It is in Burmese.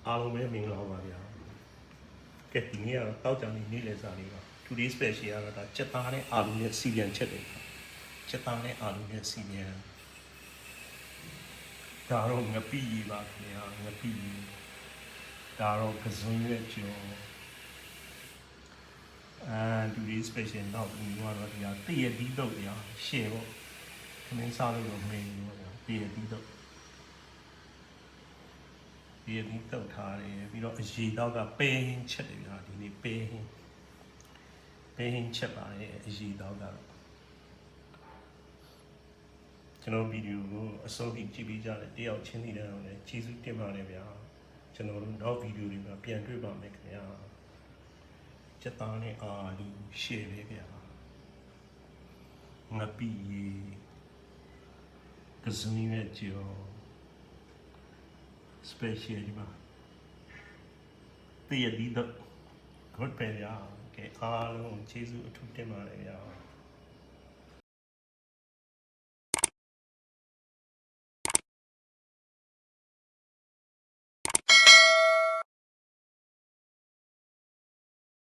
အားလုံးပဲမင်္ဂလာပါဗျာကဲဒီနေ့ကတော့တောက်ကြံနေလေစားလေးပါ Today special ကတော့ဒါချက်သားနဲ့အာလူနဲ့စီပြန်ချက်တယ်ချက်သားနဲ့အာလူနဲ့စီပြန်ဒါတော့ငပိပါခင်ဗျာငပိဒါတော့ကစွန်းရွက်ကျော်Today special တော့ဒီကတော့ဒီဟာတည့်ရပြီးတော့ဗျာရှယ်ပေါ့ခမင်းစားလို့တော့မင်းဘူးဗျာတည့်ရပြီးတော့ဒီအပြီးတောက်ထားတယ်ပြီးတော့အရေတော့ကပဲဟင်းချက်တယ်ဗျာဒီနေ့ပဲဟင်းချက်ပါတယ်အရေတော့ကကျွန်တော်ဗီဒီယိုကိုအဆုံးထိကြည့်ပြီးကြတယ်တယောက်ချင်းစီတန်းအောင်လည်းကျေးဇူးတင်ပါတယ်ဗျာကျွန်တော်တို့နောက်ဗီဒီယိုတွေမှာပြန်တွေ့ပါမယ်ခင်ဗျာချက်သားနဲ့အာလူရှယ်ပဲဗျာငပိကစွန်းရဲ့ကျော်special ဒီမှာတည့်ရပြီးတော့ good ပဲဗျာကဲအားလုံးကျေးဇူးအထူးတင်ပါတယ်ဗျာ